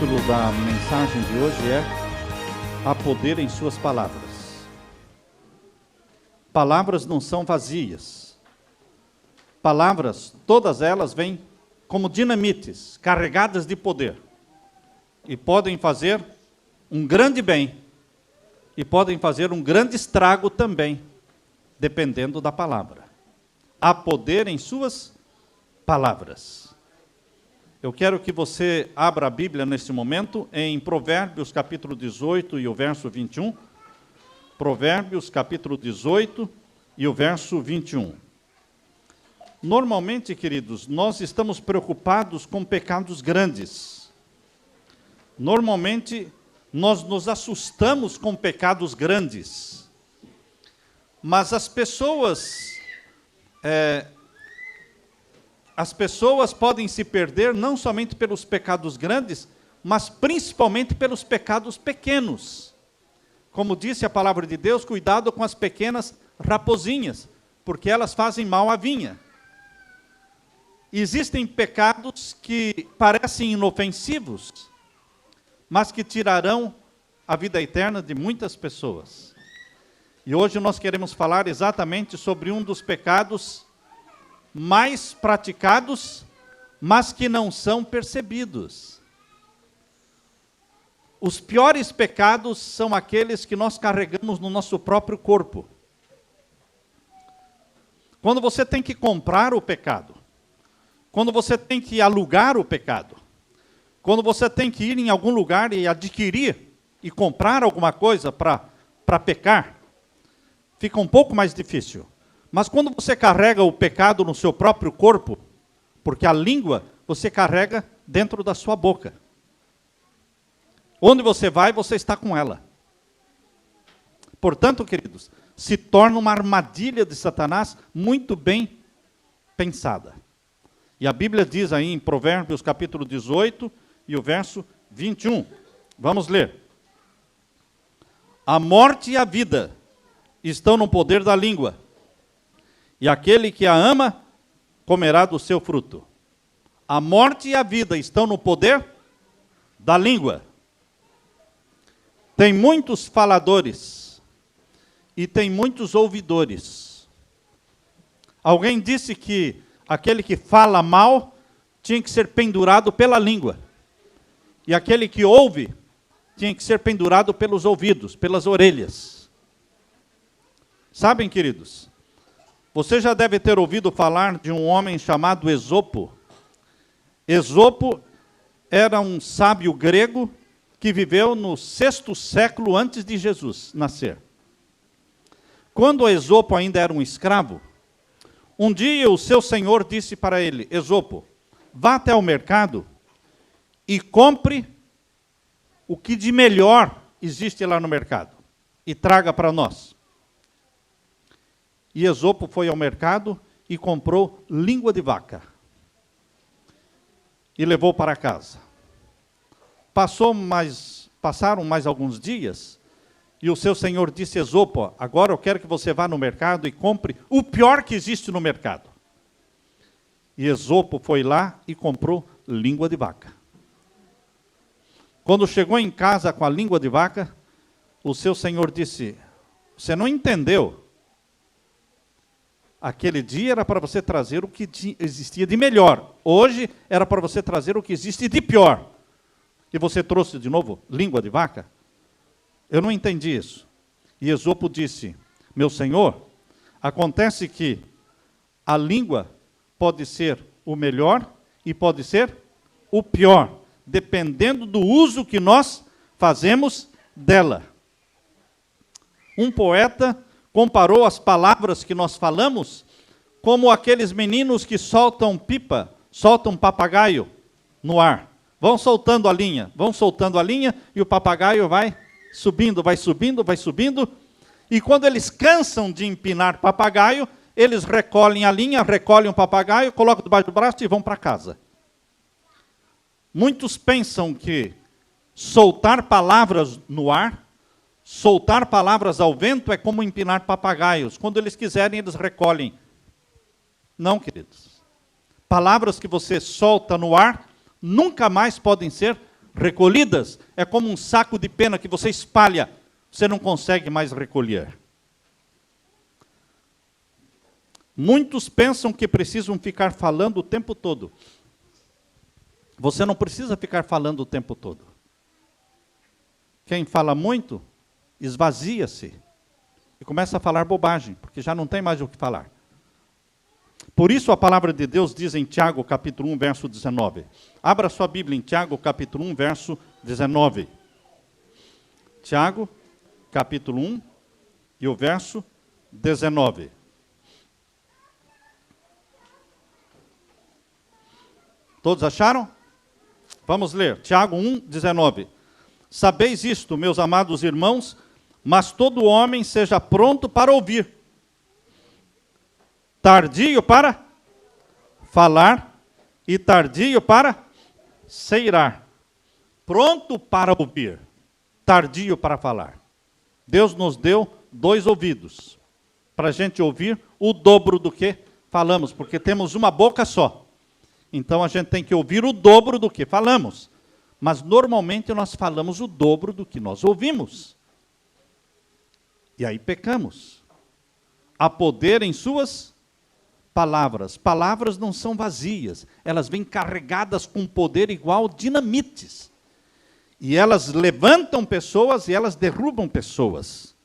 título da mensagem de hoje é Há poder em suas palavras. Palavras não são vazias. Palavras, todas elas vêm como dinamites, carregadas de poder. E podem fazer um grande bem. E podem fazer um grande estrago também, dependendo da palavra. Há poder em suas palavras. Eu quero que você abra a Bíblia nesse momento em Provérbios capítulo 18 e o verso 21. Provérbios capítulo 18 e o verso 21. Normalmente, queridos, nós estamos preocupados com pecados grandes. Normalmente, nós nos assustamos com pecados grandes. Mas as pessoas podem se perder não somente pelos pecados grandes, mas principalmente pelos pecados pequenos. Como disse a palavra de Deus, cuidado com as pequenas raposinhas, porque elas fazem mal à vinha. Existem pecados que parecem inofensivos, mas que tirarão a vida eterna de muitas pessoas. E hoje nós queremos falar exatamente sobre um dos pecados mais praticados, mas que não são percebidos. Os piores pecados são aqueles que nós carregamos no nosso próprio corpo. Quando você tem que comprar o pecado, quando você tem que alugar o pecado, quando você tem que ir em algum lugar e adquirir e comprar alguma coisa para pecar, fica um pouco mais difícil. Mas quando você carrega o pecado no seu próprio corpo, porque a língua você carrega dentro da sua boca. Onde você vai, você está com ela. Portanto, queridos, se torna uma armadilha de Satanás muito bem pensada. E a Bíblia diz aí em Provérbios capítulo 18 e o verso 21. Vamos ler. A morte e a vida estão no poder da língua. E aquele que a ama, comerá do seu fruto. A morte e a vida estão no poder da língua. Tem muitos faladores e tem muitos ouvidores. Alguém disse que aquele que fala mal tinha que ser pendurado pela língua. E aquele que ouve tinha que ser pendurado pelos ouvidos, pelas orelhas. Sabem, queridos? Você já deve ter ouvido falar de um homem chamado Esopo. Esopo era um sábio grego que viveu no 6º século antes de Jesus nascer. Quando Esopo ainda era um escravo, um dia o seu senhor disse para ele: Esopo, vá até o mercado e compre o que de melhor existe lá no mercado e traga para nós. E Esopo foi ao mercado e comprou língua de vaca. E levou para casa. Passaram mais alguns dias, e o seu senhor disse: Esopo, agora eu quero que você vá no mercado e compre o pior que existe no mercado. E Esopo foi lá e comprou língua de vaca. Quando chegou em casa com a língua de vaca, o seu senhor disse: você não entendeu? Aquele dia era para você trazer o que existia de melhor. Hoje era para você trazer o que existe de pior. E você trouxe de novo língua de vaca? Eu não entendi isso. E Esopo disse: meu senhor, acontece que a língua pode ser o melhor e pode ser o pior, dependendo do uso que nós fazemos dela. Um poeta comparou as palavras que nós falamos como aqueles meninos que soltam pipa, soltam papagaio no ar. Vão soltando a linha e o papagaio vai subindo, vai subindo, vai subindo. E quando eles cansam de empinar papagaio, eles recolhem a linha, recolhem o papagaio, colocam debaixo do braço e vão para casa. Muitos pensam que soltar palavras no ar, soltar palavras ao vento é como empinar papagaios. Quando eles quiserem, eles recolhem. Não, queridos. Palavras que você solta no ar nunca mais podem ser recolhidas, é como um saco de pena que você espalha, você não consegue mais recolher. Muitos pensam que precisam ficar falando o tempo todo. Você não precisa ficar falando o tempo todo. Quem fala muito, esvazia-se e começa a falar bobagem, porque já não tem mais o que falar. Por isso a palavra de Deus diz em Tiago, capítulo 1, verso 19. Abra sua Bíblia em Tiago, capítulo 1, verso 19. Tiago, capítulo 1, e o verso 19. Todos acharam? Vamos ler. Tiago 1, 19. Sabeis isto, meus amados irmãos, mas todo homem seja pronto para ouvir, tardio para falar e tardio para ceirar. Pronto para ouvir, tardio para falar. Deus nos deu 2 ouvidos, para a gente ouvir o dobro do que falamos, porque temos uma boca só. Então a gente tem que ouvir o dobro do que falamos. Mas normalmente nós falamos o dobro do que nós ouvimos. E aí pecamos. Há poder em suas palavras. Palavras não são vazias. Elas vêm carregadas com poder igual dinamites. E elas levantam pessoas e elas derrubam pessoas.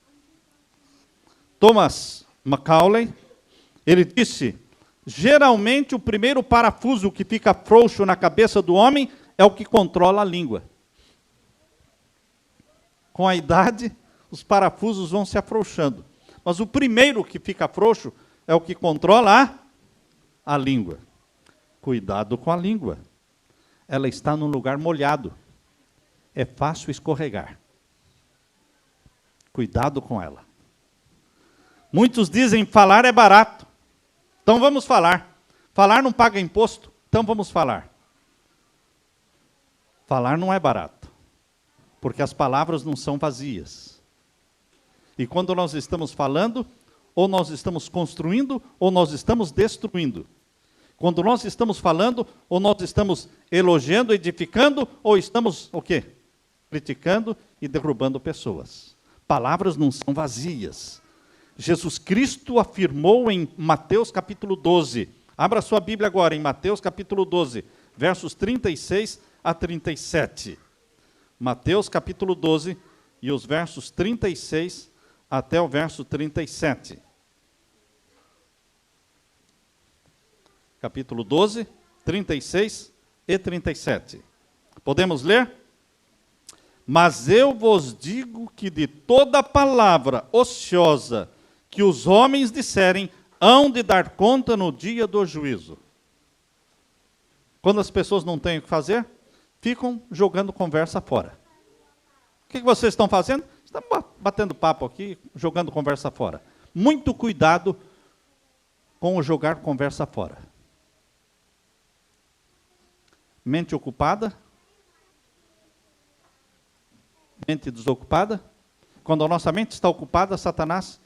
Thomas Macaulay, ele disse: geralmente o primeiro parafuso que fica frouxo na cabeça do homem é o que controla a língua. Com a idade, os parafusos vão se afrouxando. Mas o primeiro que fica frouxo é o que controla a língua. Cuidado com a língua. Ela está num lugar molhado. É fácil escorregar. Cuidado com ela. Muitos dizem falar é barato. Então vamos falar. Falar não paga imposto, então vamos falar. Falar não é barato, porque as palavras não são vazias. E quando nós estamos falando, ou nós estamos construindo, ou nós estamos destruindo. Quando nós estamos falando, ou nós estamos elogiando, edificando, ou estamos o quê? Criticando e derrubando pessoas. Palavras não são vazias. Jesus Cristo afirmou em Mateus capítulo 12. Abra sua Bíblia agora em Mateus capítulo 12, versos 36 a 37. Mateus capítulo 12 e os versos 36 até o verso 37. Capítulo 12, 36 e 37. Podemos ler? Mas eu vos digo que de toda palavra ociosa que os homens disserem, hão de dar conta no dia do juízo. Quando as pessoas não têm o que fazer, ficam jogando conversa fora. O que vocês estão fazendo? Estão batendo papo aqui, jogando conversa fora. Muito cuidado com o jogar conversa fora. Mente ocupada, mente desocupada. Quando a nossa mente está ocupada, Satanás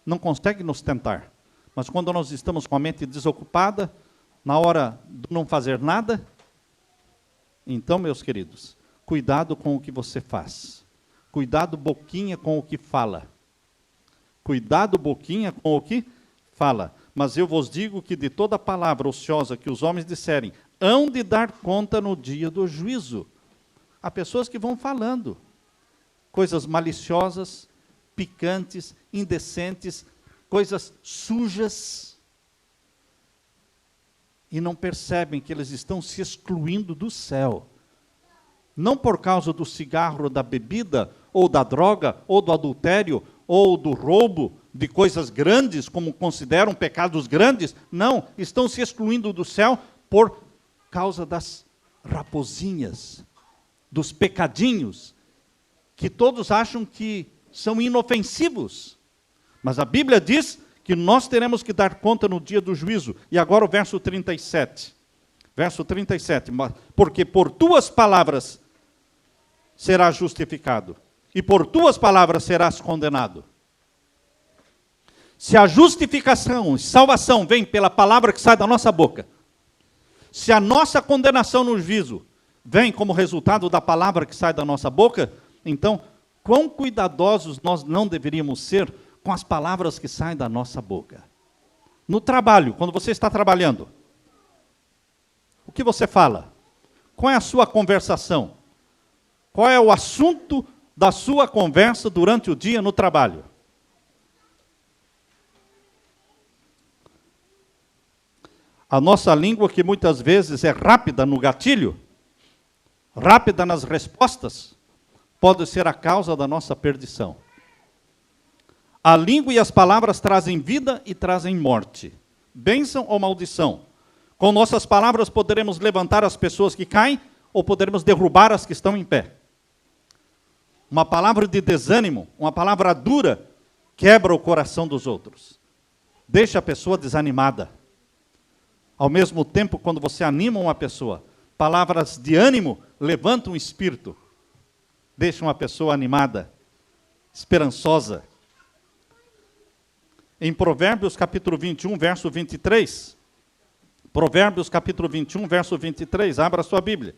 não consegue nos tentar. Mas quando nós estamos com a mente desocupada, na hora de não fazer nada, então, meus queridos, cuidado com o que você faz. Cuidado, boquinha, com o que fala. Cuidado, boquinha, com o que fala. Mas eu vos digo que de toda palavra ociosa que os homens disserem, hão de dar conta no dia do juízo. Há pessoas que vão falando coisas maliciosas, picantes, indecentes, coisas sujas, e não percebem que eles estão se excluindo do céu. Não por causa do cigarro, da bebida, ou da droga, ou do adultério, ou do roubo de coisas grandes, como consideram pecados grandes. Não, estão se excluindo do céu por causa das raposinhas, dos pecadinhos, que todos acham que são inofensivos. Mas a Bíblia diz que nós teremos que dar conta no dia do juízo. E agora o verso 37. Verso 37. Porque por tuas palavras serás justificado, e por tuas palavras serás condenado. Se a justificação e salvação vem pela palavra que sai da nossa boca, se a nossa condenação no juízo vem como resultado da palavra que sai da nossa boca, então, quão cuidadosos nós não deveríamos ser com as palavras que saem da nossa boca. No trabalho, quando você está trabalhando, o que você fala? Qual é a sua conversação? Qual é o assunto da sua conversa durante o dia no trabalho? A nossa língua, que muitas vezes é rápida no gatilho, rápida nas respostas, pode ser a causa da nossa perdição. A língua e as palavras trazem vida e trazem morte, bênção ou maldição. Com nossas palavras poderemos levantar as pessoas que caem ou poderemos derrubar as que estão em pé. Uma palavra de desânimo, uma palavra dura, quebra o coração dos outros. Deixa a pessoa desanimada. Ao mesmo tempo, quando você anima uma pessoa, palavras de ânimo levantam o espírito. Deixam a pessoa animada, esperançosa. Em Provérbios capítulo 21, verso 23. Provérbios capítulo 21, verso 23. Abra a sua Bíblia.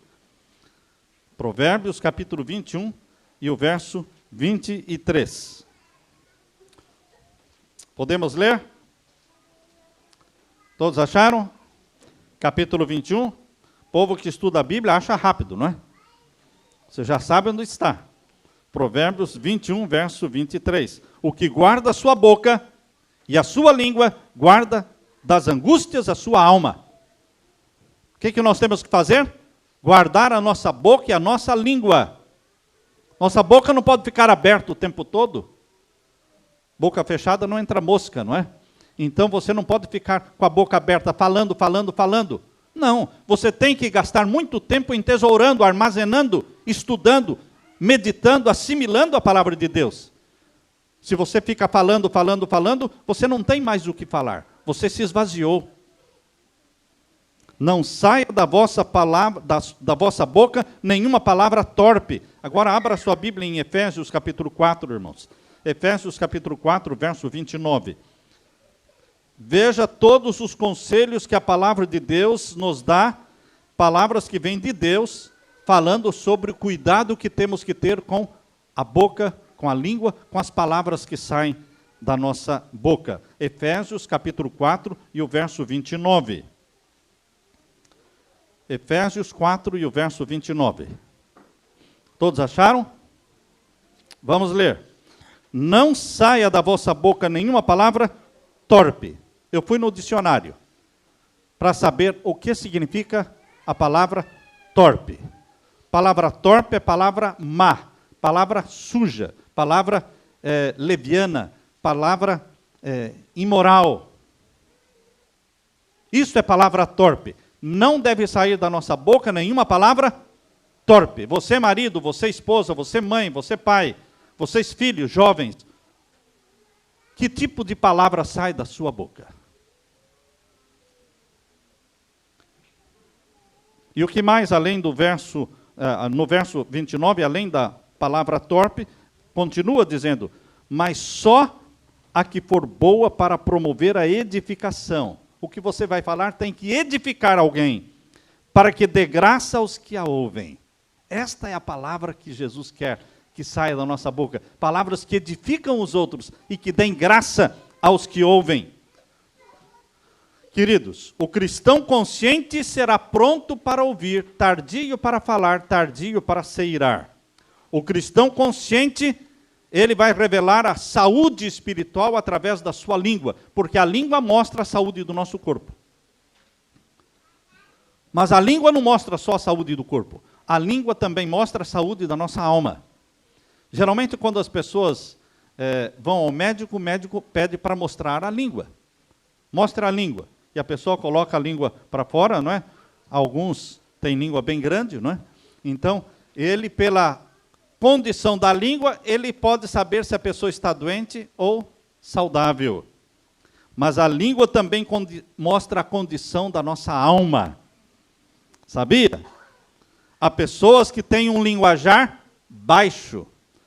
Provérbios capítulo 21 e o verso 23. Podemos ler? Todos acharam? Capítulo 21. Povo que estuda a Bíblia acha rápido, não é? Você já sabe onde está. Provérbios 21, verso 23. O que guarda a sua boca e a sua língua, guarda das angústias a sua alma. O que nós temos que fazer? Guardar a nossa boca e a nossa língua. Nossa boca não pode ficar aberta o tempo todo. Boca fechada não entra mosca, não é? Então você não pode ficar com a boca aberta, falando. Não, você tem que gastar muito tempo entesourando, armazenando, estudando, meditando, assimilando a palavra de Deus. Se você fica falando, você não tem mais o que falar. Você se esvaziou. Não saia da vossa palavra, da vossa boca nenhuma palavra torpe. Agora abra sua Bíblia em Efésios capítulo 4, irmãos. Efésios capítulo 4, verso 29. Veja todos os conselhos que a palavra de Deus nos dá, palavras que vêm de Deus, falando sobre o cuidado que temos que ter com a boca, com a língua, com as palavras que saem da nossa boca. Efésios capítulo 4 e o verso 29. Efésios 4 e o verso 29. Todos acharam? Vamos ler. Não saia da vossa boca nenhuma palavra torpe. Eu fui no dicionário para saber o que significa a palavra torpe. Palavra torpe é palavra má, palavra suja, palavra leviana, palavra imoral. Isso é palavra torpe. Não deve sair da nossa boca nenhuma palavra torpe. Você marido, você esposa, você mãe, você pai, vocês filhos, jovens. Que tipo de palavra sai da sua boca? E o que mais, além do verso, no verso 29, além da palavra torpe, continua dizendo, mas só a que for boa para promover a edificação. O que você vai falar tem que edificar alguém, para que dê graça aos que a ouvem. Esta é a palavra que Jesus quer que saia da nossa boca. Palavras que edificam os outros e que deem graça aos que ouvem. Queridos, o cristão consciente será pronto para ouvir, tardio para falar, tardio para se irar. O cristão consciente, ele vai revelar a saúde espiritual através da sua língua, porque a língua mostra a saúde do nosso corpo. Mas a língua não mostra só a saúde do corpo, a língua também mostra a saúde da nossa alma. Geralmente, quando as pessoas vão ao médico, o médico pede para mostrar a língua. Mostra a língua. E a pessoa coloca a língua para fora, não é? Alguns têm língua bem grande, não é? Então, ele, pela condição da língua, ele pode saber se a pessoa está doente ou saudável. Mas a língua também mostra a condição da nossa alma. Sabia? Há pessoas que têm um linguajar baixo,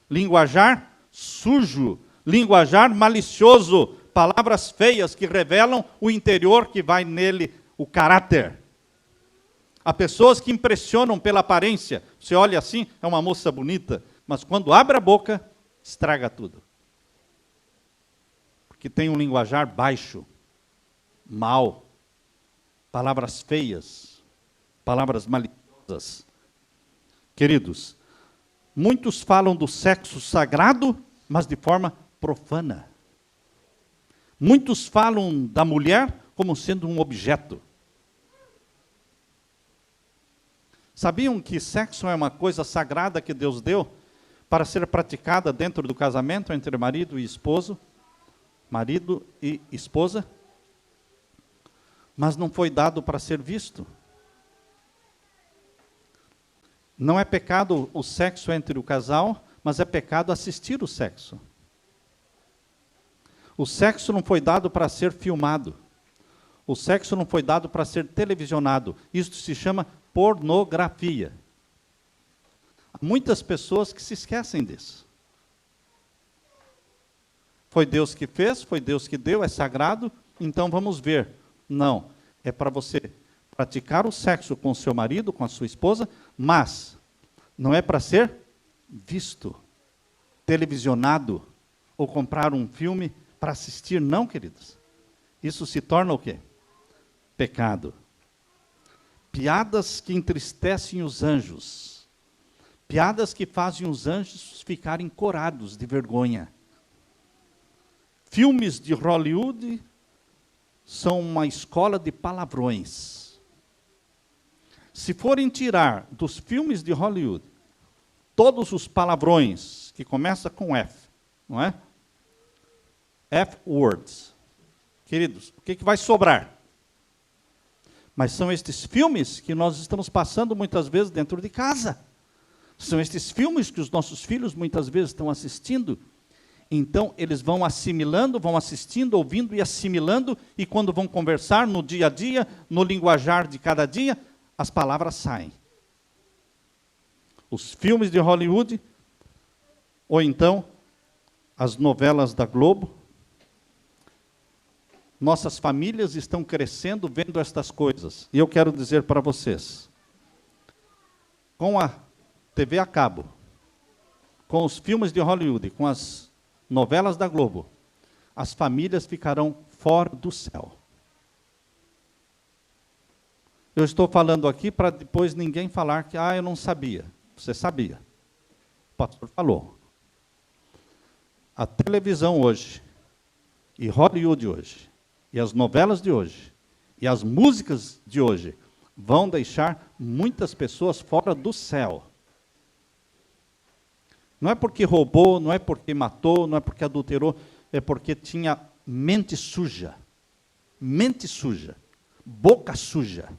linguajar sujo, linguajar malicioso, palavras feias que revelam o interior que vai nele, o caráter. Há pessoas que impressionam pela aparência. Você olha assim, é uma moça bonita, mas quando abre a boca, estraga tudo. Porque tem um linguajar baixo, mau, palavras feias, palavras maliciosas. Queridos, muitos falam do sexo sagrado, mas de forma profana. Muitos falam da mulher como sendo um objeto. Sabiam que sexo é uma coisa sagrada que Deus deu para ser praticada dentro do casamento entre marido e esposo? Marido e esposa? Mas não foi dado para ser visto. Não é pecado o sexo entre o casal, mas é pecado assistir o sexo. O sexo não foi dado para ser filmado. O sexo não foi dado para ser televisionado. Isso se chama pornografia. Há muitas pessoas que se esquecem disso. Foi Deus que fez, foi Deus que deu, é sagrado, então vamos ver. Não, é para você praticar o sexo com o seu marido, com a sua esposa, mas não é para ser visto, televisionado, ou comprar um filme para assistir, não, queridos. Isso se torna o quê? Pecado. Piadas que entristecem os anjos. Piadas que fazem os anjos ficarem corados de vergonha. Filmes de Hollywood são uma escola de palavrões. Se forem tirar dos filmes de Hollywood todos os palavrões que começam com F, não é? F-words. Queridos, o que vai sobrar? Mas são estes filmes que nós estamos passando muitas vezes dentro de casa. São estes filmes que os nossos filhos muitas vezes estão assistindo. Então, eles vão assimilando, vão assistindo, ouvindo e assimilando, e quando vão conversar no dia a dia, no linguajar de cada dia, as palavras saem. Os filmes de Hollywood, ou então as novelas da Globo. Nossas famílias estão crescendo vendo estas coisas. E eu quero dizer para vocês, com a TV a cabo, com os filmes de Hollywood, com as novelas da Globo, as famílias ficarão fora do céu. Eu estou falando aqui para depois ninguém falar que, eu não sabia. Você sabia. O pastor falou. A televisão hoje, e Hollywood hoje, e as novelas de hoje, e as músicas de hoje, vão deixar muitas pessoas fora do céu. Não é porque roubou, não é porque matou, não é porque adulterou, é porque tinha mente suja, boca suja.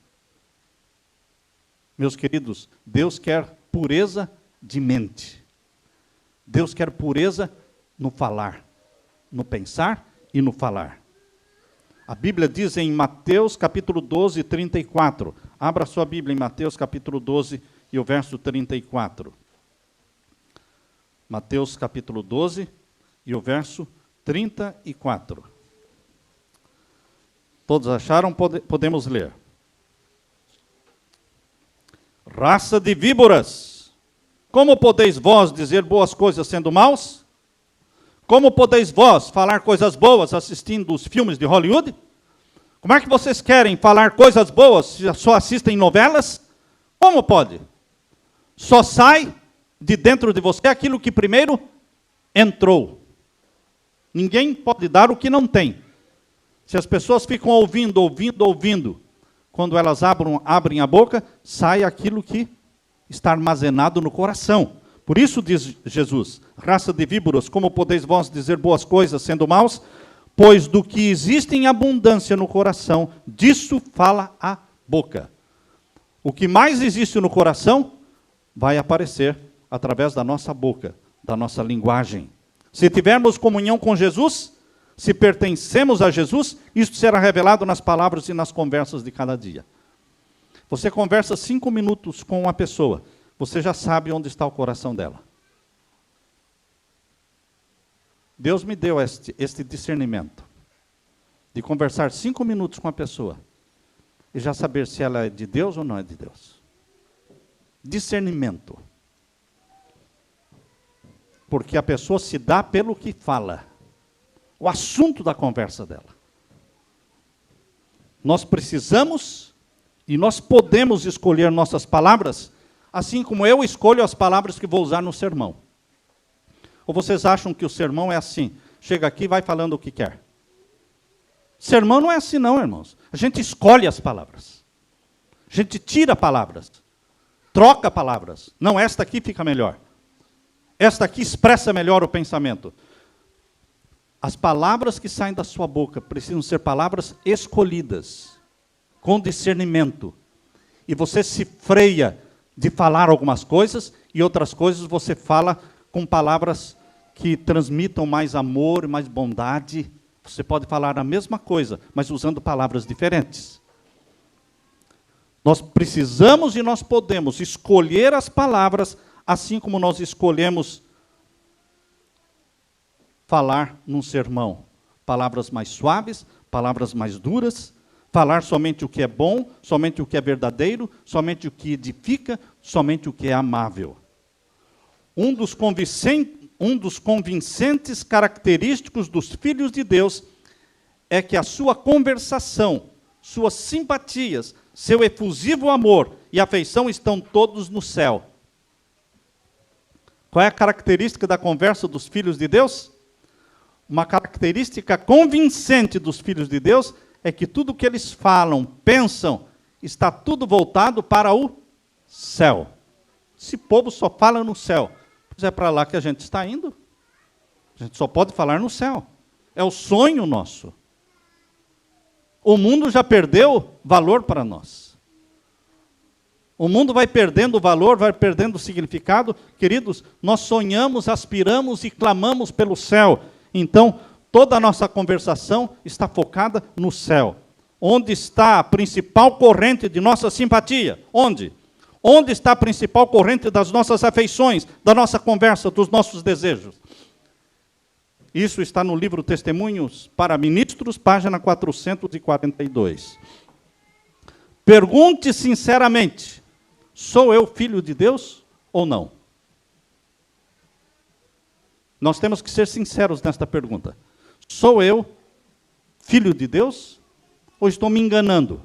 Meus queridos, Deus quer pureza de mente. Deus quer pureza no falar, no pensar e no falar. A Bíblia diz em Mateus capítulo 12, 34. Abra sua Bíblia em Mateus capítulo 12 e o verso 34. Mateus capítulo 12 e o verso 34. Todos acharam? Podemos ler. Raça de víboras, como podeis vós dizer boas coisas sendo maus? Como podeis vós falar coisas boas assistindo os filmes de Hollywood? Como é que vocês querem falar coisas boas se só assistem novelas? Como pode? Só sai de dentro de você aquilo que primeiro entrou. Ninguém pode dar o que não tem. Se as pessoas ficam ouvindo, quando elas abrem a boca, sai aquilo que está armazenado no coração. Por isso diz Jesus, raça de víboras, como podeis vós dizer boas coisas sendo maus? Pois do que existe em abundância no coração, disso fala a boca. O que mais existe no coração vai aparecer através da nossa boca, da nossa linguagem. Se tivermos comunhão com Jesus, se pertencemos a Jesus, isso será revelado nas palavras e nas conversas de cada dia. Você conversa 5 minutos com uma pessoa, você já sabe onde está o coração dela. Deus me deu este discernimento, de conversar 5 minutos com a pessoa, e já saber se ela é de Deus ou não é de Deus. Discernimento. Porque a pessoa se dá pelo que fala. O assunto da conversa dela. Nós precisamos e nós podemos escolher nossas palavras, assim como eu escolho as palavras que vou usar no sermão. Ou vocês acham que o sermão é assim? Chega aqui e vai falando o que quer. Sermão não é assim não, irmãos. A gente escolhe as palavras. A gente tira palavras. Troca palavras. Não, esta aqui fica melhor. Esta aqui expressa melhor o pensamento. As palavras que saem da sua boca precisam ser palavras escolhidas, com discernimento. E você se freia de falar algumas coisas, e outras coisas você fala com palavras que transmitam mais amor, mais bondade. Você pode falar a mesma coisa, mas usando palavras diferentes. Nós precisamos e nós podemos escolher as palavras, assim como nós escolhemos falar num sermão. Palavras mais suaves, palavras mais duras, falar somente o que é bom, somente o que é verdadeiro, somente o que edifica, somente o que é amável. Um dos convincentes característicos dos filhos de Deus é que a sua conversação, suas simpatias, seu efusivo amor e afeição estão todos no céu. Qual é a característica da conversa dos filhos de Deus? Uma característica convincente dos filhos de Deus é que tudo que eles falam, pensam, está tudo voltado para o céu. Esse povo só fala no céu. Pois é para lá que a gente está indo. A gente só pode falar no céu. É o sonho nosso. O mundo já perdeu valor para nós. O mundo vai perdendo valor, vai perdendo significado. Queridos, nós sonhamos, aspiramos e clamamos pelo céu. Então, toda a nossa conversação está focada no céu. Onde está a principal corrente de nossa simpatia? Onde? Onde está a principal corrente das nossas afeições, da nossa conversa, dos nossos desejos? Isso está no livro Testemunhos para Ministros, página 442. Pergunte sinceramente, sou eu filho de Deus ou não? Nós temos que ser sinceros nesta pergunta. Sou eu filho de Deus ou estou me enganando?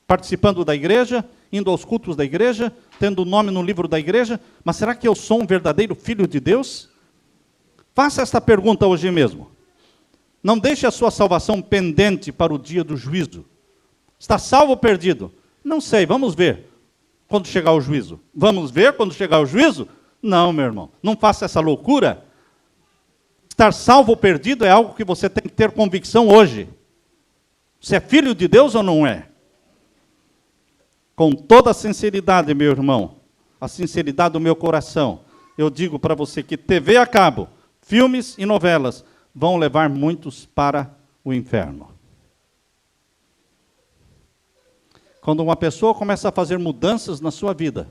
Participando da igreja, indo aos cultos da igreja, tendo o nome no livro da igreja, mas será que eu sou um verdadeiro filho de Deus? Faça esta pergunta hoje mesmo. Não deixe a sua salvação pendente para o dia do juízo. Está salvo ou perdido? Não sei, vamos ver quando chegar o juízo. Vamos ver quando chegar o juízo? Não, meu irmão, não faça essa loucura. Estar salvo ou perdido é algo que você tem que ter convicção hoje. Você é filho de Deus ou não é? Com toda a sinceridade, meu irmão, a sinceridade do meu coração, eu digo para você que TV a cabo, filmes e novelas vão levar muitos para o inferno. Quando uma pessoa começa a fazer mudanças na sua vida,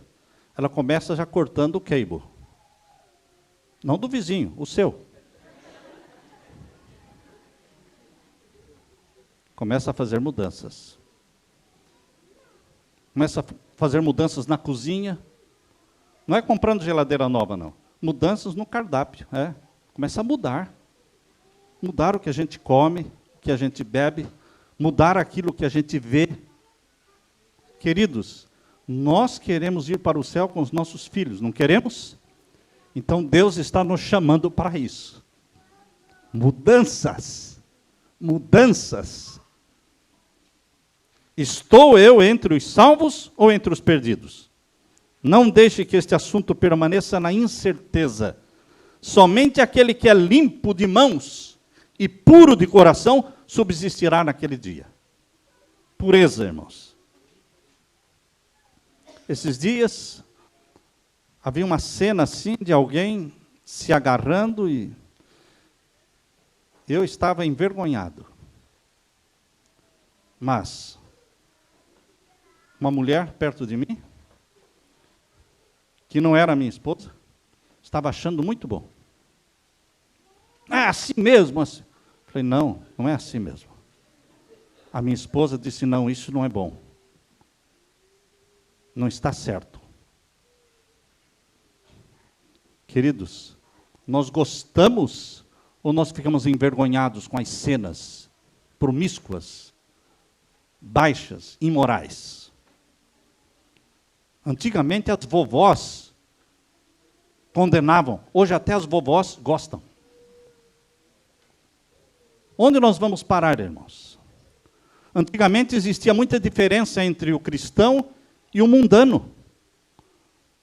ela começa já cortando o cable. Não do vizinho, o seu. Começa a fazer mudanças. Começa a fazer mudanças na cozinha. Não é comprando geladeira nova, não. Mudanças no cardápio. Começa a mudar. Mudar o que a gente come, o que a gente bebe. Mudar aquilo que a gente vê. Queridos, nós queremos ir para o céu com os nossos filhos, não queremos? Então Deus está nos chamando para isso. Mudanças. Mudanças. Estou eu entre os salvos ou entre os perdidos? Não deixe que este assunto permaneça na incerteza. Somente aquele que é limpo de mãos e puro de coração subsistirá naquele dia. Pureza, irmãos. Esses dias, havia uma cena assim de alguém se agarrando e eu estava envergonhado. Mas uma mulher perto de mim, que não era minha esposa, estava achando muito bom. É assim mesmo? Assim. Falei, não, não é assim mesmo. A minha esposa disse, não, isso não é bom. não está certo. Queridos, nós gostamos ou nós ficamos envergonhados com as cenas promíscuas, baixas, imorais? Antigamente as vovós condenavam, hoje até as vovós gostam. Onde nós vamos parar, irmãos? Antigamente existia muita diferença entre o cristão e o mundano.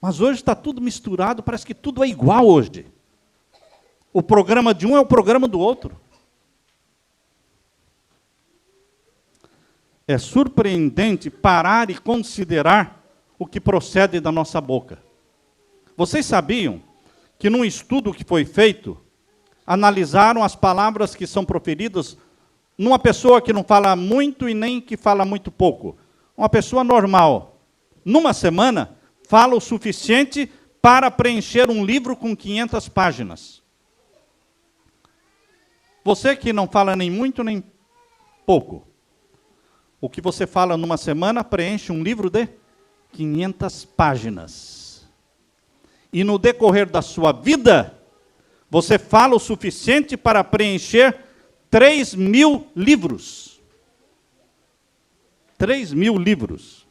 Mas hoje está tudo misturado, parece que tudo é igual hoje. O programa de um é o programa do outro. É surpreendente parar e considerar o que procede da nossa boca. Vocês sabiam que num estudo que foi feito, analisaram as palavras que são proferidas numa pessoa que não fala muito e nem que fala muito pouco. Uma pessoa normal, numa semana, fala o suficiente para preencher um livro com 500 páginas. Você que não fala nem muito nem pouco, o que você fala numa semana preenche um livro de 500 páginas. E no decorrer da sua vida, você fala o suficiente para preencher 3.000 livros. 3.000 livros.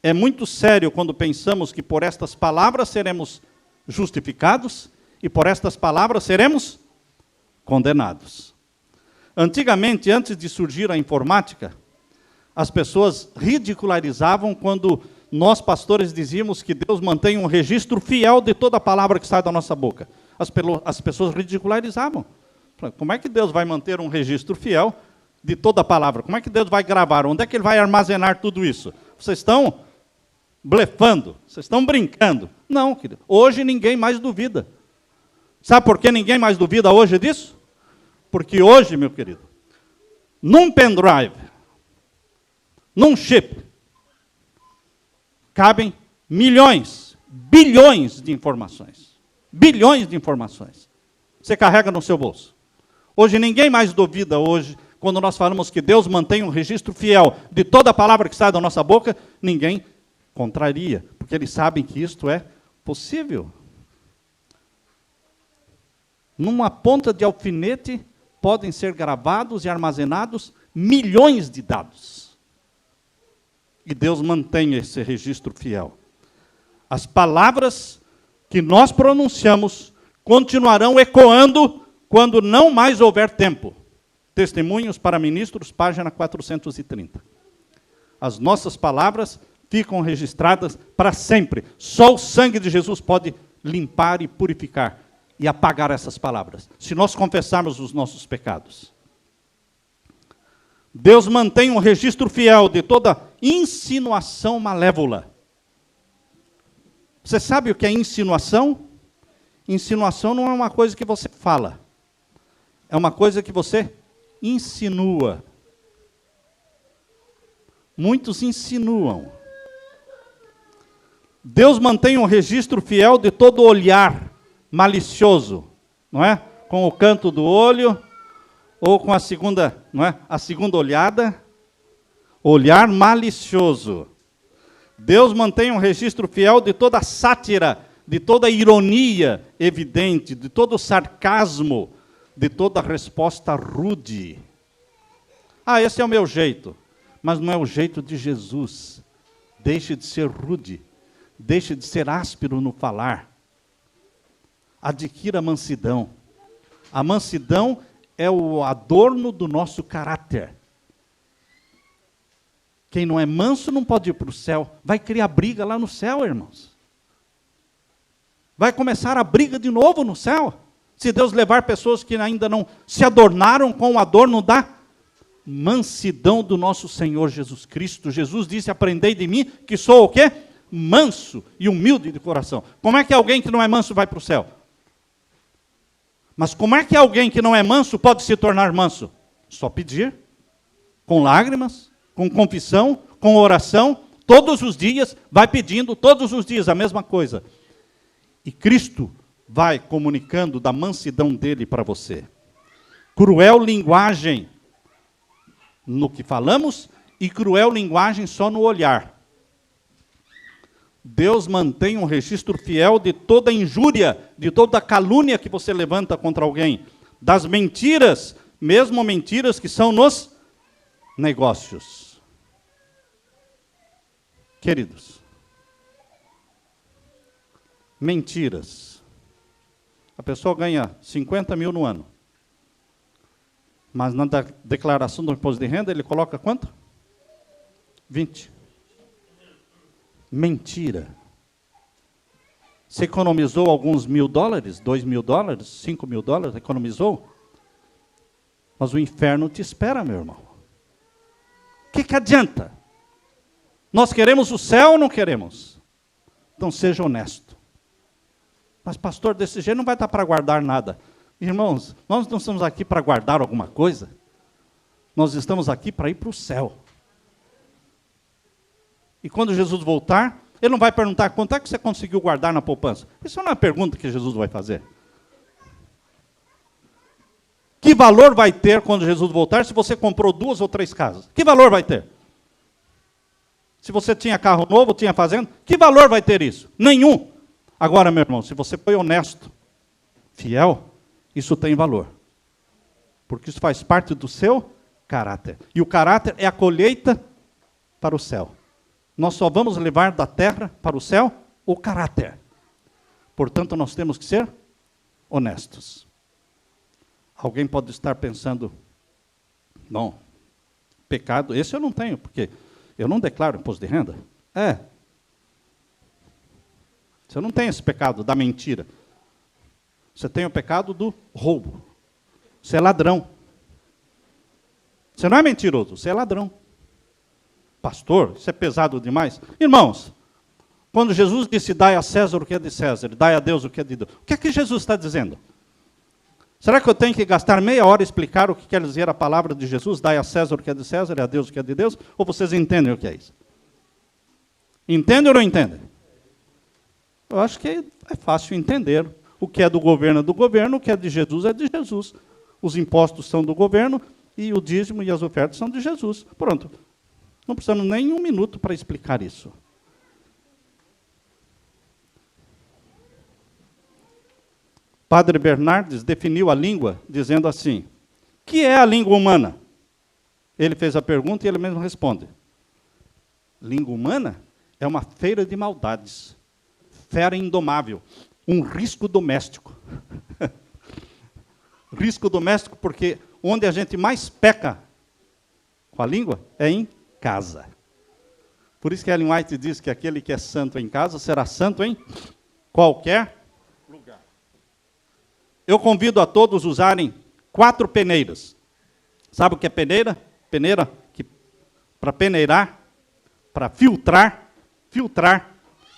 É muito sério quando pensamos que por estas palavras seremos justificados e por estas palavras seremos condenados. Antigamente, antes de surgir a informática, as pessoas ridicularizavam quando nós, pastores, dizíamos que Deus mantém um registro fiel de toda a palavra que sai da nossa boca. As pessoas ridicularizavam. Como é que Deus vai manter um registro fiel de toda a palavra? Como é que Deus vai gravar? Onde é que Ele vai armazenar tudo isso? Vocês estão blefando, vocês estão brincando. Não, querido. Hoje ninguém mais duvida. Sabe por que ninguém mais duvida hoje disso? Porque hoje, meu querido, num pendrive, num chip, cabem milhões, bilhões de informações. Bilhões de informações. Você carrega no seu bolso. Hoje ninguém mais duvida hoje, quando nós falamos que Deus mantém um registro fiel de toda a palavra que sai da nossa boca, ninguém contraria, porque eles sabem que isto é possível. Numa ponta de alfinete podem ser gravados e armazenados milhões de dados. E Deus mantém esse registro fiel. As palavras que nós pronunciamos continuarão ecoando quando não mais houver tempo. Testemunhos para Ministros, página 430. As nossas palavras ficam registradas para sempre. Só o sangue de Jesus pode limpar e purificar e apagar essas palavras, se nós confessarmos os nossos pecados. Deus mantém um registro fiel de toda insinuação malévola. Você sabe o que é insinuação? Insinuação não é uma coisa que você fala. É uma coisa que você insinua. Muitos insinuam. Deus mantém um registro fiel de todo olhar malicioso, não é? Com o canto do olho, ou com a segunda, não é? A segunda olhada, olhar malicioso. Deus mantém um registro fiel de toda a sátira, de toda a ironia evidente, de todo o sarcasmo, de toda a resposta rude. Ah, esse é o meu jeito. Mas não é o jeito de Jesus. Deixe de ser rude. Deixe de ser áspero no falar. Adquira a mansidão. A mansidão é o adorno do nosso caráter. Quem não é manso não pode ir para o céu. Vai criar briga lá no céu, irmãos. Vai começar a briga de novo no céu. Se Deus levar pessoas que ainda não se adornaram com o adorno da mansidão do nosso Senhor Jesus Cristo. Jesus disse, aprendei de mim, que sou o quê? Manso e humilde de coração. Como é que alguém que não é manso vai para o céu? Mas como é que alguém que não é manso pode se tornar manso? Só pedir, com lágrimas, com confissão, com oração, todos os dias, vai pedindo todos os dias a mesma coisa. E Cristo vai comunicando da mansidão dele para você. Cruel linguagem no que falamos e cruel linguagem só no olhar. Deus mantém um registro fiel de toda injúria, de toda calúnia que você levanta contra alguém, das mentiras, mesmo mentiras que são nos negócios. Queridos, mentiras. A pessoa ganha 50 mil no ano, mas na declaração do imposto de renda ele coloca quanto? 20. Mentira. Você economizou alguns $1.000, $2.000, $5.000, economizou? Mas o inferno te espera, meu irmão. O que adianta? Nós queremos o céu ou não queremos? Então seja honesto. Mas pastor, desse jeito não vai estar para guardar nada. Irmãos, nós não estamos aqui para guardar alguma coisa. Nós estamos aqui para ir para o céu. E quando Jesus voltar, ele não vai perguntar quanto é que você conseguiu guardar na poupança. Isso não é uma pergunta que Jesus vai fazer. Que valor vai ter quando Jesus voltar se você comprou 2 ou 3 casas? Que valor vai ter? Se você tinha carro novo, tinha fazenda, que valor vai ter isso? Nenhum. Agora, meu irmão, se você foi honesto, fiel, isso tem valor. Porque isso faz parte do seu caráter. E o caráter é a colheita para o céu. Nós só vamos levar da terra para o céu o caráter. Portanto, nós temos que ser honestos. Alguém pode estar pensando, não, pecado, esse eu não tenho, porque eu não declaro imposto de renda. Você não tem esse pecado da mentira. Você tem o pecado do roubo. Você é ladrão. Você não é mentiroso, você é ladrão. Pastor, isso é pesado demais. Irmãos, quando Jesus disse, dai a César o que é de César, dai a Deus o que é de Deus, o que é que Jesus está dizendo? Será que eu tenho que gastar meia hora explicar o que quer dizer a palavra de Jesus, dai a César o que é de César e a Deus o que é de Deus? Ou vocês entendem o que é isso? Entendem ou não entendem? Eu acho que é fácil entender. O que é do governo é do governo, o que é de Jesus é de Jesus. Os impostos são do governo e o dízimo e as ofertas são de Jesus. Pronto. Não precisamos nem 1 minuto para explicar isso. Padre Bernardes definiu a língua dizendo assim, o que é a língua humana? Ele fez a pergunta e ele mesmo responde. Língua humana é uma feira de maldades, fera indomável, um risco doméstico. Risco doméstico porque onde a gente mais peca com a língua é em casa. Por isso que Ellen White diz que aquele que é santo em casa será santo em qualquer lugar. Eu convido a todos a usarem 4 peneiras. Sabe o que é peneira? Peneira para peneirar, para filtrar.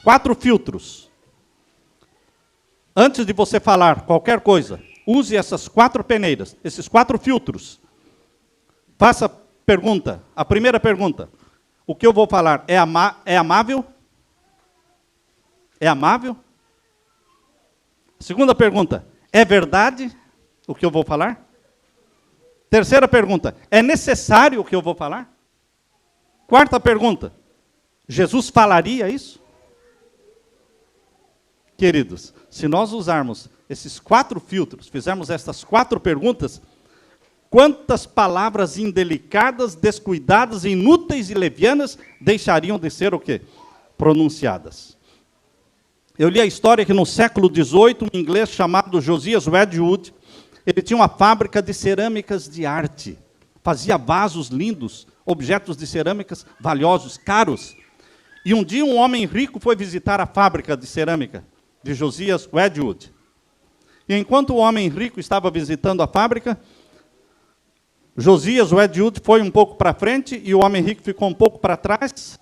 4 filtros. Antes de você falar qualquer coisa, use essas 4 peneiras, esses 4 filtros. Faça pergunta. A primeira pergunta. O que eu vou falar é amável? É amável? Segunda pergunta. É verdade o que eu vou falar? Terceira pergunta. É necessário o que eu vou falar? Quarta pergunta. Jesus falaria isso? Queridos, se nós usarmos esses 4 filtros, fizermos estas 4 perguntas, quantas palavras indelicadas, descuidadas, inúteis e levianas deixariam de ser o quê? Pronunciadas. Eu li a história que no século XVIII, um inglês chamado Josias Wedgwood, ele tinha uma fábrica de cerâmicas de arte. Fazia vasos lindos, objetos de cerâmicas valiosos, caros. E um dia um homem rico foi visitar a fábrica de cerâmica de Josias Wedgwood. E enquanto o homem rico estava visitando a fábrica, Josias Wedgwood foi um pouco para frente e o homem rico ficou um pouco para trás.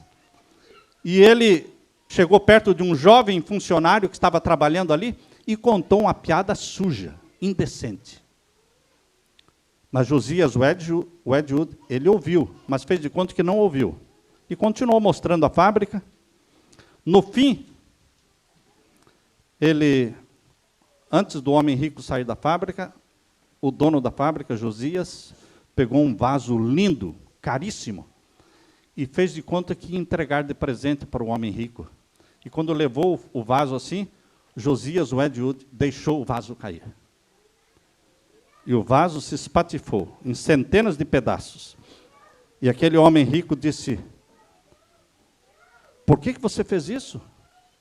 E ele chegou perto de um jovem funcionário que estava trabalhando ali e contou uma piada suja, indecente. Mas Josias Wedgwood, ele ouviu, mas fez de conta que não ouviu. E continuou mostrando a fábrica. No fim, antes do homem rico sair da fábrica, o dono da fábrica, Josias, pegou um vaso lindo, caríssimo, e fez de conta que ia entregar de presente para o homem rico. E quando levou o vaso assim, Josias, o Edward, deixou o vaso cair. E o vaso se espatifou em centenas de pedaços. E aquele homem rico disse: por que você fez isso?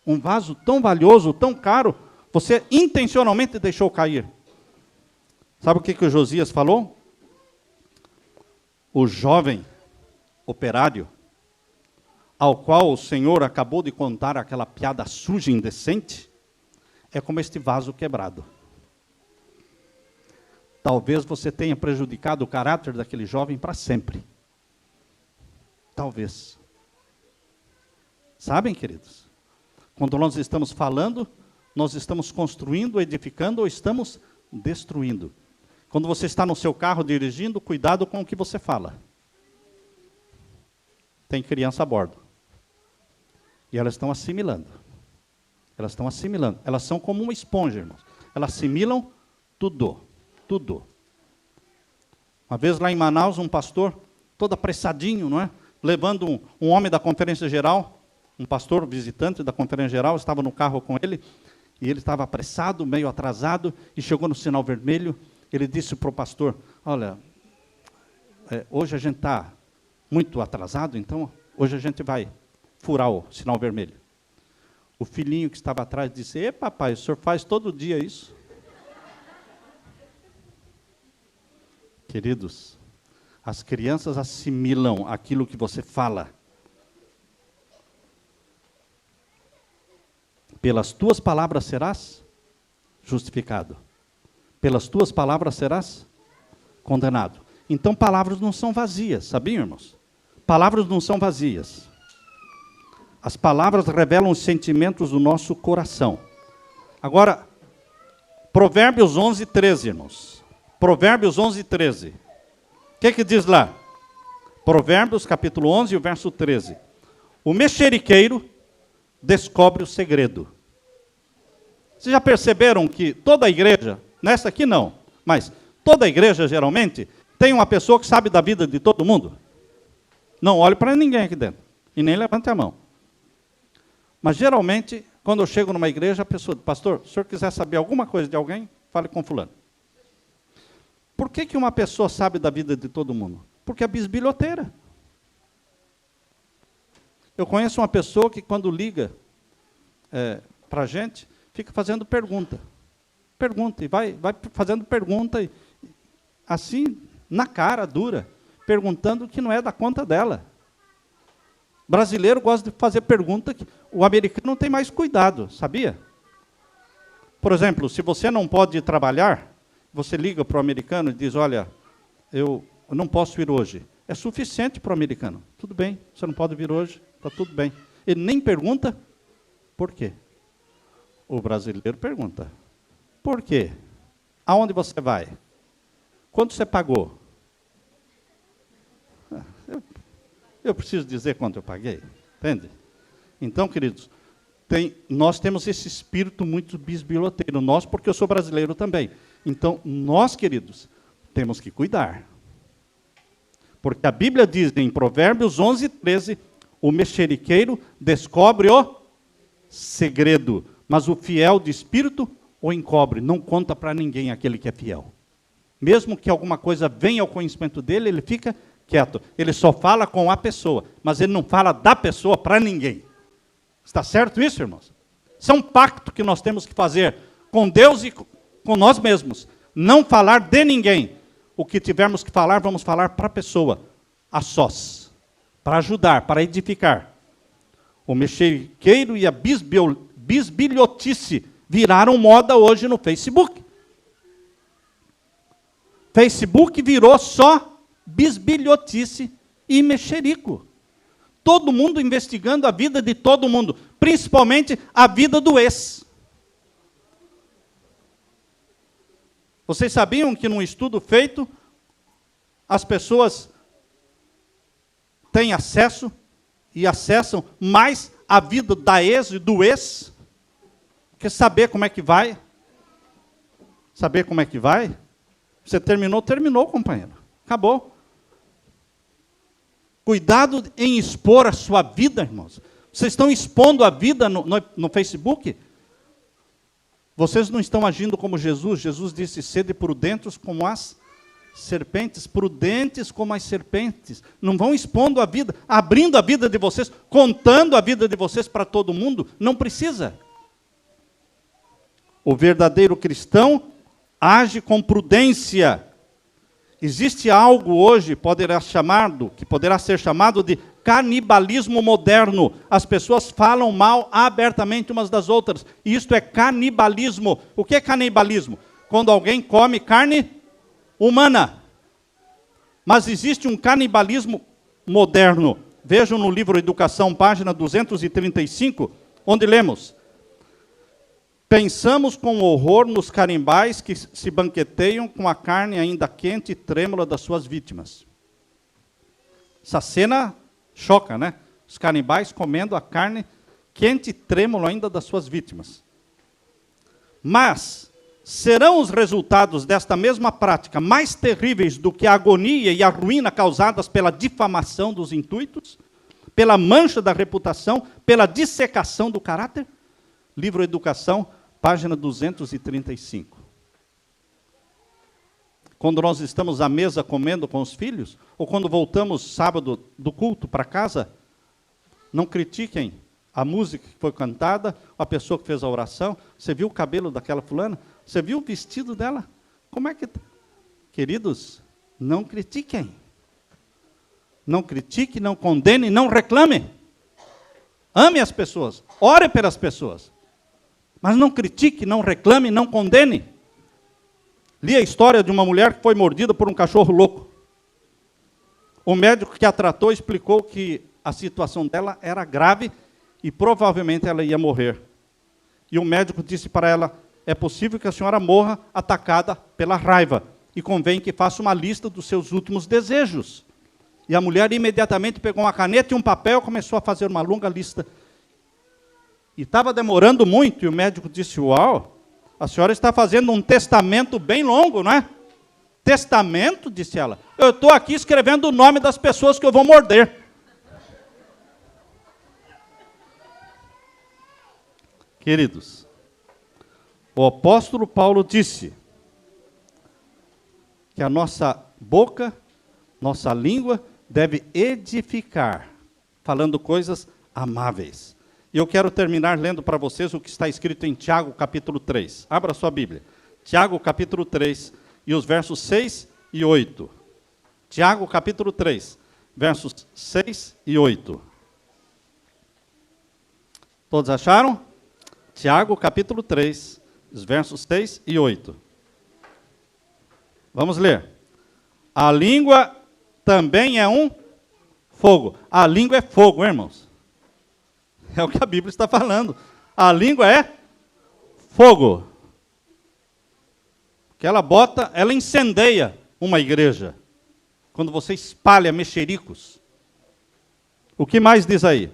Um vaso tão valioso, tão caro, você intencionalmente deixou cair. Sabe o que o Josias falou? O jovem operário, ao qual o Senhor acabou de contar aquela piada suja e indecente, é como este vaso quebrado. Talvez você tenha prejudicado o caráter daquele jovem para sempre. Talvez. Sabem, queridos? Quando nós estamos falando, nós estamos construindo, edificando ou estamos destruindo. Quando você está no seu carro dirigindo, cuidado com o que você fala. Tem criança a bordo. E elas estão assimilando. Elas estão assimilando. Elas são como uma esponja, irmãos. Elas assimilam tudo. Tudo. Uma vez lá em Manaus, um pastor, todo apressadinho, não é? Levando um homem da conferência geral, um pastor visitante da conferência geral, estava no carro com ele, e ele estava apressado, meio atrasado, e chegou no sinal vermelho. Ele disse para o pastor: olha, hoje a gente está muito atrasado, então hoje a gente vai furar o sinal vermelho. O filhinho que estava atrás disse: papai, o senhor faz todo dia isso? Queridos, as crianças assimilam aquilo que você fala. Pelas tuas palavras serás justificado. Pelas tuas palavras serás condenado. Então, palavras não são vazias, sabiam, irmãos? Palavras não são vazias. As palavras revelam os sentimentos do nosso coração. Agora, Provérbios 11, 13, irmãos. Provérbios 11, 13. O que diz lá? Provérbios, capítulo 11, o verso 13. O mexeriqueiro descobre o segredo. Vocês já perceberam que toda a igreja, nessa aqui não, mas toda a igreja, geralmente, tem uma pessoa que sabe da vida de todo mundo? Não olhe para ninguém aqui dentro, e nem levante a mão. Mas, geralmente, quando eu chego numa igreja, a pessoa diz: pastor, se o senhor quiser saber alguma coisa de alguém, fale com fulano. Por que uma pessoa sabe da vida de todo mundo? Porque é bisbilhoteira. Eu conheço uma pessoa que, quando liga para a gente, fica fazendo pergunta. Pergunta, e vai fazendo pergunta, assim, na cara, dura, perguntando o que não é da conta dela. Brasileiro gosta de fazer pergunta que o americano não tem mais cuidado, sabia? Por exemplo, se você não pode trabalhar, você liga para o americano e diz: olha, eu não posso ir hoje. É suficiente para o americano. Tudo bem, você não pode vir hoje, está tudo bem. Ele nem pergunta por quê. O brasileiro pergunta: por quê? Aonde você vai? Quanto você pagou? Eu preciso dizer quanto eu paguei, entende? Então, queridos, nós temos esse espírito muito bisbilhoteiro, nós, porque eu sou brasileiro também. Então, nós, queridos, temos que cuidar. Porque a Bíblia diz em Provérbios 11, 13, o mexeriqueiro descobre o segredo, mas o fiel de espírito o encobre, não conta para ninguém aquele que é fiel. Mesmo que alguma coisa venha ao conhecimento dele, ele fica quieto. Ele só fala com a pessoa, mas ele não fala da pessoa para ninguém. Está certo isso, irmãos? Isso é um pacto que nós temos que fazer com Deus e com nós mesmos. Não falar de ninguém. O que tivermos que falar, vamos falar para a pessoa, a sós, para ajudar, para edificar. O mexeriqueiro e a bisbilhotice viraram moda hoje no Facebook. Facebook virou só bisbilhotice e mexerico. Todo mundo investigando a vida de todo mundo, principalmente a vida do ex. Vocês sabiam que num estudo feito, as pessoas têm acesso e acessam mais a vida da ex e do ex? Quer saber como é que vai? Saber como é que vai? Você terminou, companheiro. Acabou. Cuidado em expor a sua vida, irmãos. Vocês estão expondo a vida no Facebook? Vocês não estão agindo como Jesus. Jesus disse, sede prudentes como as serpentes, prudentes como as serpentes. Não vão expondo a vida, abrindo a vida de vocês, contando a vida de vocês para todo mundo. Não precisa. O verdadeiro cristão age com prudência. Existe algo hoje que poderá ser chamado de canibalismo moderno. As pessoas falam mal abertamente umas das outras. E isto é canibalismo. O que é canibalismo? Quando alguém come carne humana. Mas existe um canibalismo moderno. Vejam no livro Educação, página 235, onde lemos: pensamos com horror nos canibais que se banqueteiam com a carne ainda quente e trêmula das suas vítimas. Essa cena choca, né? Os canibais comendo a carne quente e trêmula ainda das suas vítimas. Mas serão os resultados desta mesma prática mais terríveis do que a agonia e a ruína causadas pela difamação dos intuitos, pela mancha da reputação, pela dissecação do caráter? Livro Educação, página 235. Quando nós estamos à mesa comendo com os filhos, ou quando voltamos sábado do culto para casa, não critiquem a música que foi cantada, a pessoa que fez a oração. Você viu o cabelo daquela fulana? Você viu o vestido dela? Como é que... Queridos, não critiquem. Não critique, não condene, não reclame. Ame as pessoas, ore pelas pessoas. Mas não critique, não reclame, não condene. Li a história de uma mulher que foi mordida por um cachorro louco. O médico que a tratou explicou que a situação dela era grave e provavelmente ela ia morrer. E o médico disse para ela, é possível que a senhora morra atacada pela raiva, e convém que faça uma lista dos seus últimos desejos. E a mulher imediatamente pegou uma caneta e um papel e começou a fazer uma longa lista. E estava demorando muito, e o médico disse, uau, a senhora está fazendo um testamento bem longo, não é? Testamento, disse ela, eu estou aqui escrevendo o nome das pessoas que eu vou morder. Queridos, o apóstolo Paulo disse que a nossa boca, nossa língua, deve edificar, falando coisas amáveis. E eu quero terminar lendo para vocês o que está escrito em Tiago, capítulo 3. Abra sua Bíblia. Tiago, capítulo 3, e os versos 6 e 8. Tiago, capítulo 3, versos 6 e 8. Todos acharam? Tiago, capítulo 3, os versos 6 e 8. Vamos ler. A língua também é um fogo. A língua é fogo, irmãos. É o que a Bíblia está falando. A língua é fogo. Que ela ela incendeia uma igreja. Quando você espalha mexericos. O que mais diz aí?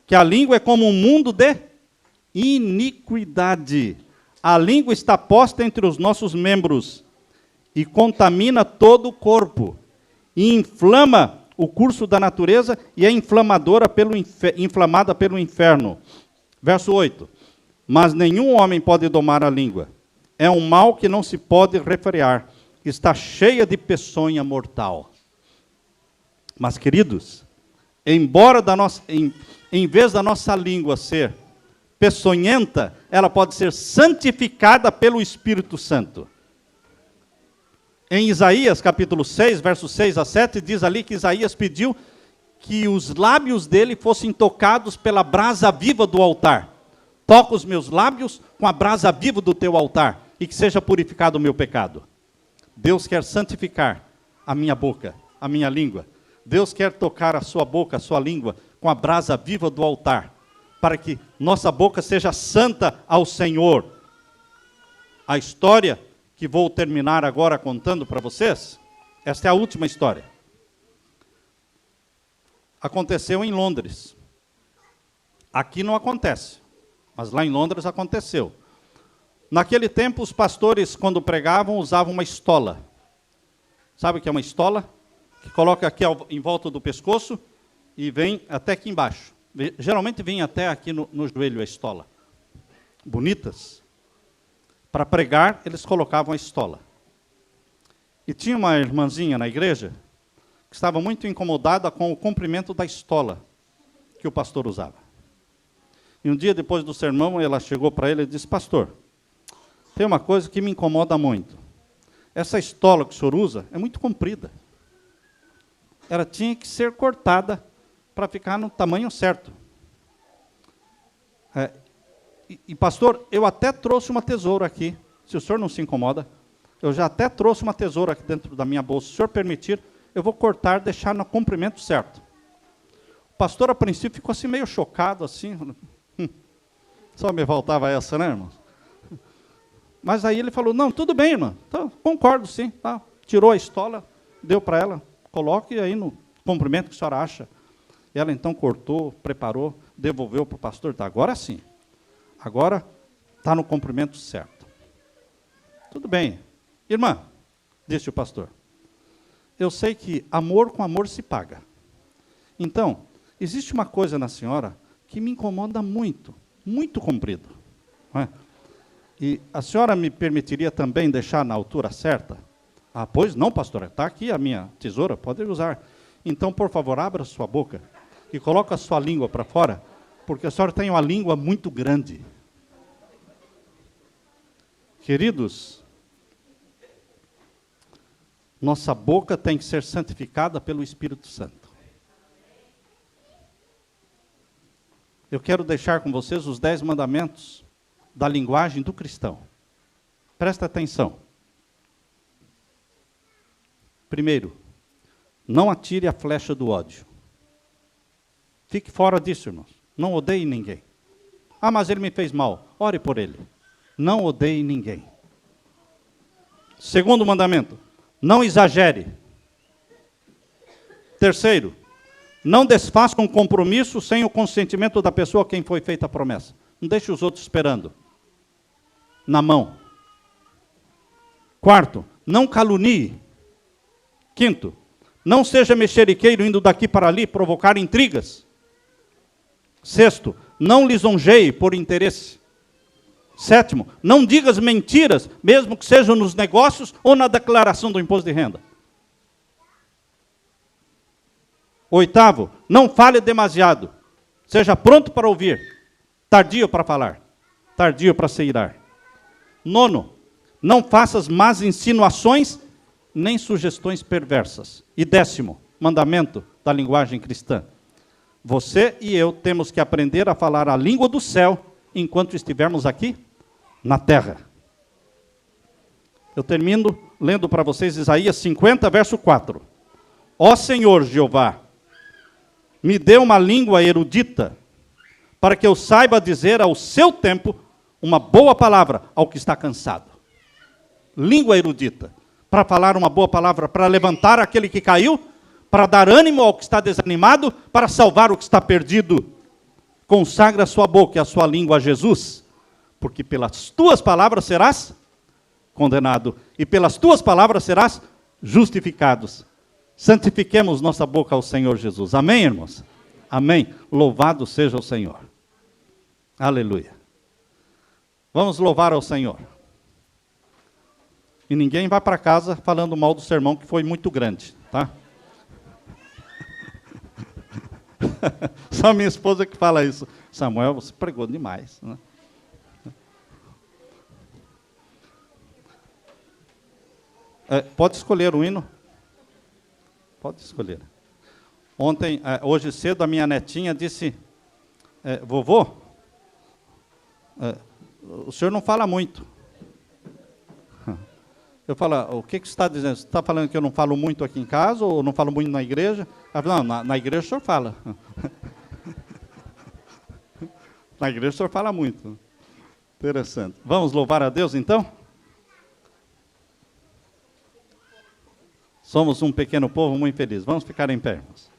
Que a língua é como um mundo de iniquidade. A língua está posta entre os nossos membros e contamina todo o corpo. E inflama o curso da natureza e é inflamada pelo inferno. Verso 8. Mas nenhum homem pode domar a língua. É um mal que não se pode refrear. Está cheia de peçonha mortal. Mas, queridos, embora em vez da nossa língua ser peçonhenta, ela pode ser santificada pelo Espírito Santo. Em Isaías, capítulo 6, versos 6 a 7, diz ali que Isaías pediu que os lábios dele fossem tocados pela brasa viva do altar. Toca os meus lábios com a brasa viva do teu altar, e que seja purificado o meu pecado. Deus quer santificar a minha boca, a minha língua. Deus quer tocar a sua boca, a sua língua, com a brasa viva do altar, para que nossa boca seja santa ao Senhor. A história que vou terminar agora contando para vocês, esta é a última história. Aconteceu em Londres. Aqui não acontece, mas lá em Londres aconteceu. Naquele tempo, os pastores, quando pregavam, usavam uma estola. Sabe o que é uma estola? Que coloca aqui em volta do pescoço e vem até aqui embaixo. Geralmente vem até aqui no joelho a estola. Bonitas. Para pregar, eles colocavam a estola. E tinha uma irmãzinha na igreja que estava muito incomodada com o comprimento da estola que o pastor usava. E um dia depois do sermão, ela chegou para ele e disse: pastor, tem uma coisa que me incomoda muito. Essa estola que o senhor usa é muito comprida. Ela tinha que ser cortada para ficar no tamanho certo. Pastor, eu até trouxe uma tesoura aqui, se o senhor não se incomoda. Eu já até trouxe uma tesoura aqui dentro da minha bolsa. Se o senhor permitir, eu vou cortar, deixar no comprimento certo. O pastor, a princípio, ficou assim meio chocado, assim. Só me faltava essa, né, irmão? Mas aí ele falou: não, tudo bem, irmã. Então, concordo, sim. Tá. Tirou a estola, deu para ela. Coloque aí no comprimento que a senhora acha. Ela então cortou, preparou, devolveu para o pastor. Tá, agora sim. Agora está no comprimento certo. Tudo bem. Irmã, disse o pastor, eu sei que amor com amor se paga. Então, existe uma coisa na senhora que me incomoda muito, muito comprido. Não é? E a senhora me permitiria também deixar na altura certa? Ah, pois não, pastor, está aqui a minha tesoura, pode usar. Então, por favor, abra sua boca e coloque a sua língua para fora, porque a senhora tem uma língua muito grande. Queridos, nossa boca tem que ser santificada pelo Espírito Santo. Eu quero deixar com vocês os 10 mandamentos da linguagem do cristão. Presta atenção. Primeiro, não atire a flecha do ódio. Fique fora disso, irmãos. Não odeie ninguém. Ah, mas ele me fez mal. Ore por ele. Não odeie ninguém. Segundo mandamento, não exagere. Terceiro, não desfaça um compromisso sem o consentimento da pessoa a quem foi feita a promessa. Não deixe os outros esperando. Na mão. Quarto, não calunie. Quinto, não seja mexeriqueiro indo daqui para ali provocar intrigas. Sexto, não lisonjeie por interesse. Sétimo, não digas mentiras, mesmo que sejam nos negócios ou na declaração do imposto de renda. Oitavo, não fale demasiado. Seja pronto para ouvir, tardio para falar, tardio para se irar. Nono, não faças más insinuações, nem sugestões perversas. E 10º mandamento da linguagem cristã. Você e eu temos que aprender a falar a língua do céu enquanto estivermos aqui na terra. Eu termino lendo para vocês Isaías 50, verso 4. Ó Senhor Jeová, me dê uma língua erudita, para que eu saiba dizer ao seu tempo uma boa palavra ao que está cansado. Língua erudita, para falar uma boa palavra, para levantar aquele que caiu, para dar ânimo ao que está desanimado, para salvar o que está perdido. Consagra a sua boca e a sua língua a Jesus, porque pelas tuas palavras serás condenado, e pelas tuas palavras serás justificados. Santifiquemos nossa boca ao Senhor Jesus. Amém, irmãos? Amém. Louvado seja o Senhor. Aleluia. Vamos louvar ao Senhor. E ninguém vai para casa falando mal do sermão, que foi muito grande, tá? Só minha esposa que fala isso. Samuel, você pregou demais, né? Pode escolher o hino? Pode escolher. Ontem, hoje cedo, a minha netinha disse: vovô, o senhor não fala muito. Eu falo: o que você está dizendo? Você está falando que eu não falo muito aqui em casa, ou não falo muito na igreja? Ela falou: não, na igreja o senhor fala. Na igreja o senhor fala muito. Interessante. Vamos louvar a Deus, então? Somos um pequeno povo muito feliz. Vamos ficar em pé, irmãos.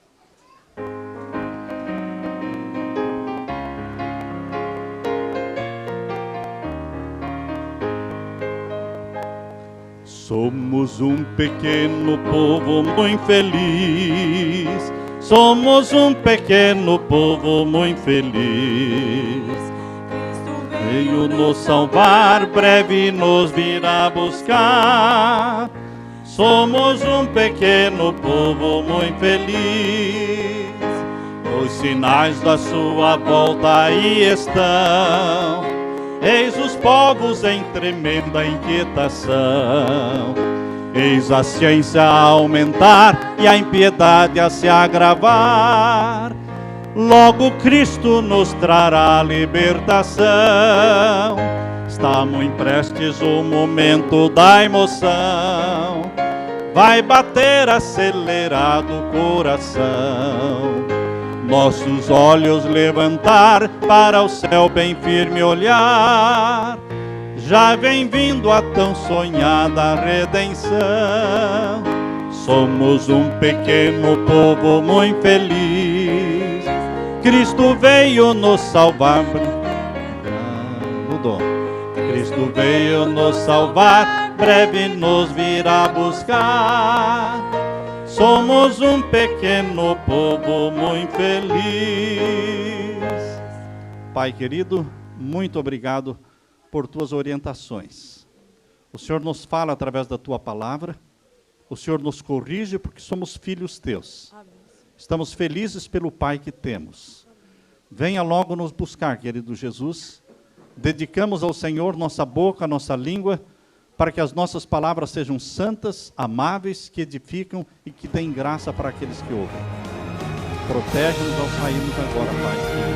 Somos um pequeno povo muito feliz, Somos um pequeno povo muito feliz. Veio nos salvar, breve nos virá buscar. Somos um pequeno povo muito feliz. Os sinais da sua volta aí estão. Eis os povos em tremenda inquietação. Eis a ciência a aumentar e a impiedade a se agravar. Logo Cristo nos trará libertação. Está muito prestes o momento da emoção. Vai bater acelerado o coração. Nossos olhos levantar para o céu bem firme olhar. Já vem vindo a tão sonhada redenção. Somos um pequeno povo muito feliz. Cristo veio nos salvar. Mudou. Cristo veio nos salvar, breve nos virá buscar. Somos um pequeno povo muito feliz. Pai querido, muito obrigado por tuas orientações. O Senhor nos fala através da tua palavra. O Senhor nos corrige porque somos filhos teus. Estamos felizes pelo Pai que temos. Venha logo nos buscar, querido Jesus. Dedicamos ao Senhor nossa boca, nossa língua, para que as nossas palavras sejam santas, amáveis, que edificam e que deem graça para aqueles que ouvem. Protege-nos ao sairmos agora, Pai.